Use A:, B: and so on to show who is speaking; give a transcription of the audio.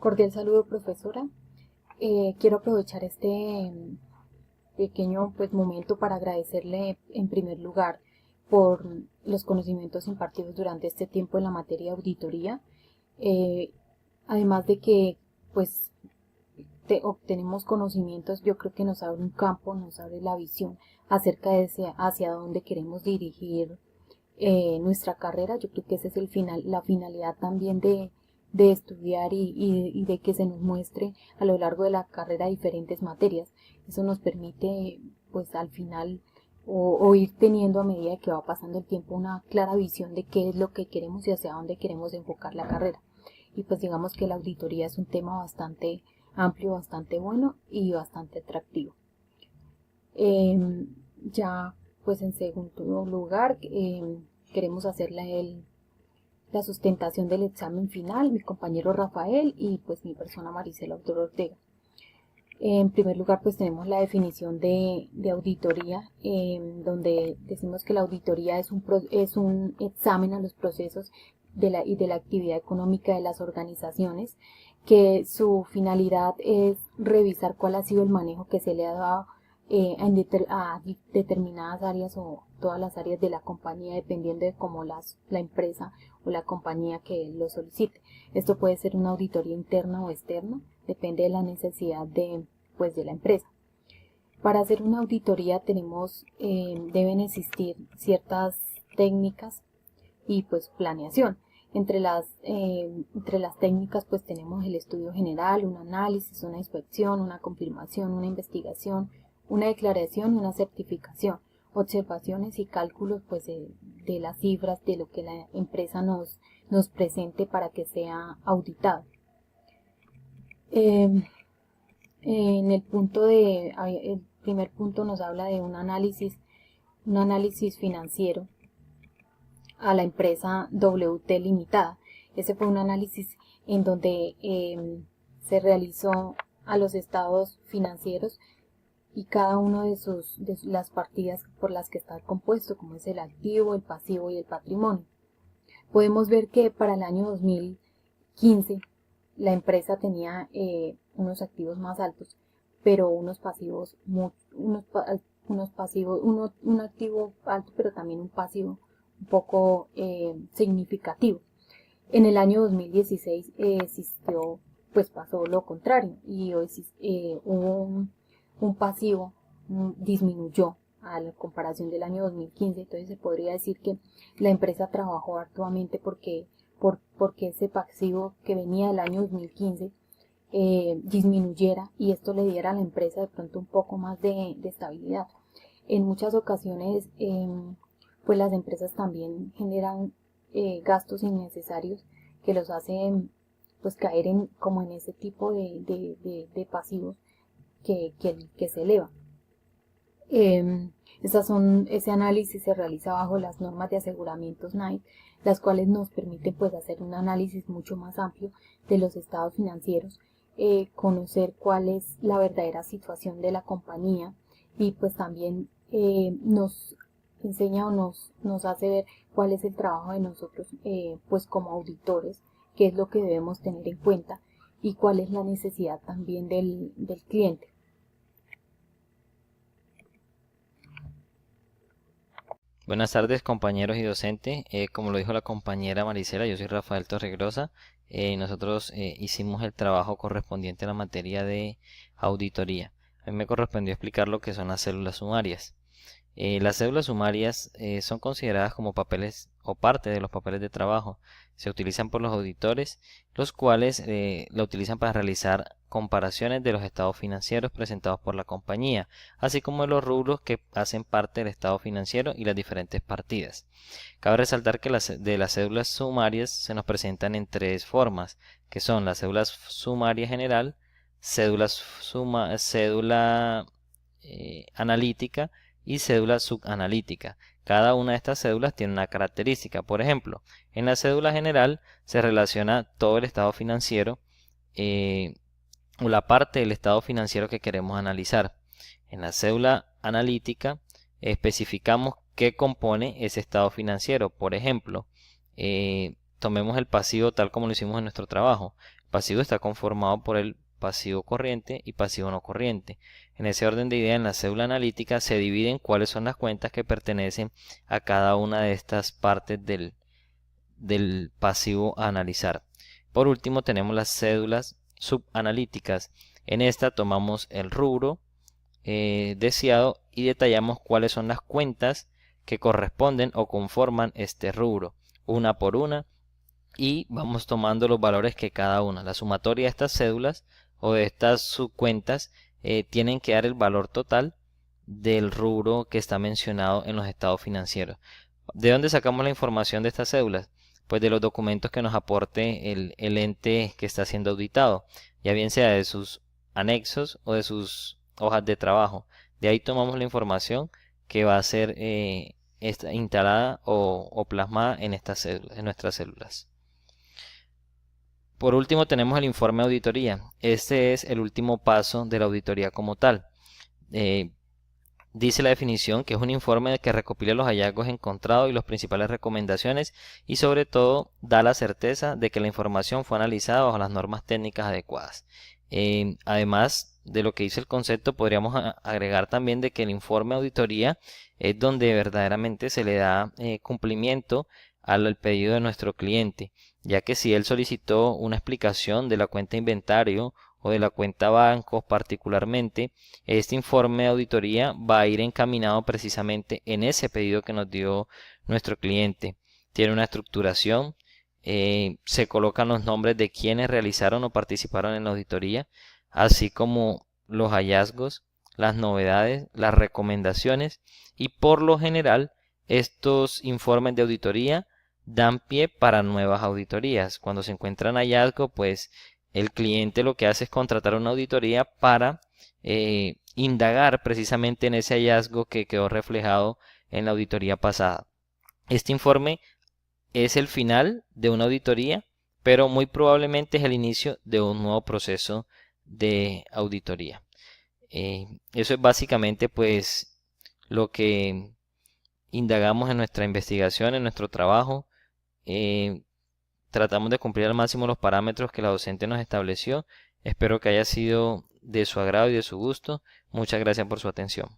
A: Cordial saludo, profesora. Quiero aprovechar este pequeño momento para agradecerle en primer lugar por los conocimientos impartidos durante este tiempo en la materia de auditoría. Eh, Además de que pues obtenemos conocimientos, yo creo que nos abre un campo, nos abre la visión acerca de hacia dónde queremos dirigir nuestra carrera. Yo creo que ese es la finalidad también de estudiar y de que se nos muestre a lo largo de la carrera diferentes materias. Eso nos permite pues al final o ir teniendo a medida que va pasando el tiempo una clara visión de qué es lo que queremos y hacia dónde queremos enfocar la carrera. Y pues digamos que la auditoría es un tema bastante amplio, bastante bueno y bastante atractivo. Ya pues en segundo lugar queremos hacer la sustentación del examen final, mi compañero Rafael y pues mi persona Maricela Autor Ortega. En primer lugar pues tenemos la definición de auditoría, donde decimos que la auditoría es un examen a los procesos y de la actividad económica de las organizaciones, que su finalidad es revisar cuál ha sido el manejo que se le ha dado a determinadas áreas o todas las áreas de la compañía, dependiendo de cómo la empresa o la compañía que lo solicite. Esto puede ser una auditoría interna o externa, depende de la necesidad de la empresa. Para hacer una auditoría deben existir ciertas técnicas y pues planeación. Entre las técnicas pues tenemos el estudio general, un análisis, una inspección, una confirmación, una investigación, una declaración y una certificación, observaciones y cálculos pues de las cifras de lo que la empresa nos presente para que sea auditado. En el primer punto nos habla de un análisis financiero a la empresa WT Limitada. Ese fue un análisis en donde se realizó a los estados financieros y cada uno de las partidas por las que está compuesto, como es el activo, el pasivo y el patrimonio. Podemos ver que para el año 2015 la empresa tenía unos activos más altos, pero unos pasivos, un activo alto, pero también un pasivo un poco significativo. En el año 2016 pasó lo contrario y hubo un pasivo, disminuyó a la comparación del año 2015, entonces se podría decir que la empresa trabajó arduamente porque ese pasivo que venía del año 2015 disminuyera y esto le diera a la empresa de pronto un poco más de estabilidad. En muchas ocasiones pues las empresas también generan gastos innecesarios que los hacen pues caer como en ese tipo de pasivos que se eleva. Ese análisis se realiza bajo las normas de aseguramientos NICE, las cuales nos permiten pues hacer un análisis mucho más amplio de los estados financieros, conocer cuál es la verdadera situación de la compañía y pues también nos enseña o nos hace ver cuál es el trabajo de nosotros pues como auditores, qué es lo que debemos tener en cuenta y cuál es la necesidad también del cliente.
B: Buenas tardes, compañeros y docentes. Como lo dijo la compañera Maricela, yo soy Rafael Torregrosa. Nosotros hicimos el trabajo correspondiente a la materia de auditoría. A mí me correspondió explicar lo que son las células sumarias. Las cédulas sumarias son consideradas como papeles o parte de los papeles de trabajo. Se utilizan por los auditores, los cuales la utilizan para realizar comparaciones de los estados financieros presentados por la compañía, así como de los rubros que hacen parte del estado financiero y las diferentes partidas. Cabe resaltar que de las cédulas sumarias se nos presentan en tres formas, que son la cédula sumaria general, cédula analítica y cédula subanalítica. Cada una de estas cédulas tiene una característica. Por ejemplo, en la cédula general se relaciona todo el estado financiero o la parte del estado financiero que queremos analizar. En la cédula analítica especificamos qué compone ese estado financiero. Por ejemplo, tomemos el pasivo tal como lo hicimos en nuestro trabajo. El pasivo está conformado por el pasivo corriente y pasivo no corriente. En ese orden de ideas, en la cédula analítica se dividen cuáles son las cuentas que pertenecen a cada una de estas partes del pasivo a analizar. Por último, tenemos las cédulas subanalíticas. En esta tomamos el rubro deseado y detallamos cuáles son las cuentas que corresponden o conforman este rubro, una por una, y vamos tomando los valores que cada una. La sumatoria de estas cédulas o de estas subcuentas tienen que dar el valor total del rubro que está mencionado en los estados financieros. ¿De dónde sacamos la información de estas cédulas? Pues de los documentos que nos aporte el ente que está siendo auditado, ya bien sea de sus anexos o de sus hojas de trabajo. De ahí tomamos la información que va a ser instalada o plasmada en estas cédulas, en nuestras células. Por último tenemos el informe de auditoría. Este es el último paso de la auditoría como tal. Dice la definición que es un informe que recopila los hallazgos encontrados y las principales recomendaciones y sobre todo da la certeza de que la información fue analizada bajo las normas técnicas adecuadas. Además de lo que dice el concepto, podríamos agregar también de que el informe de auditoría es donde verdaderamente se le da cumplimiento al pedido de nuestro cliente, ya que si él solicitó una explicación de la cuenta inventario o de la cuenta bancos particularmente, este informe de auditoría va a ir encaminado precisamente en ese pedido que nos dio nuestro cliente. Tiene una estructuración, se colocan los nombres de quienes realizaron o participaron en la auditoría, así como los hallazgos, las novedades, las recomendaciones, y por lo general estos informes de auditoría dan pie para nuevas auditorías. Cuando se encuentran hallazgos, pues el cliente lo que hace es contratar una auditoría para indagar precisamente en ese hallazgo que quedó reflejado en la auditoría pasada. Este informe es el final de una auditoría, pero muy probablemente es el inicio de un nuevo proceso de auditoría. Eso es básicamente pues lo que indagamos en nuestra investigación, en nuestro trabajo. Tratamos de cumplir al máximo los parámetros que la docente nos estableció. Espero que haya sido de su agrado y de su gusto. Muchas gracias por su atención.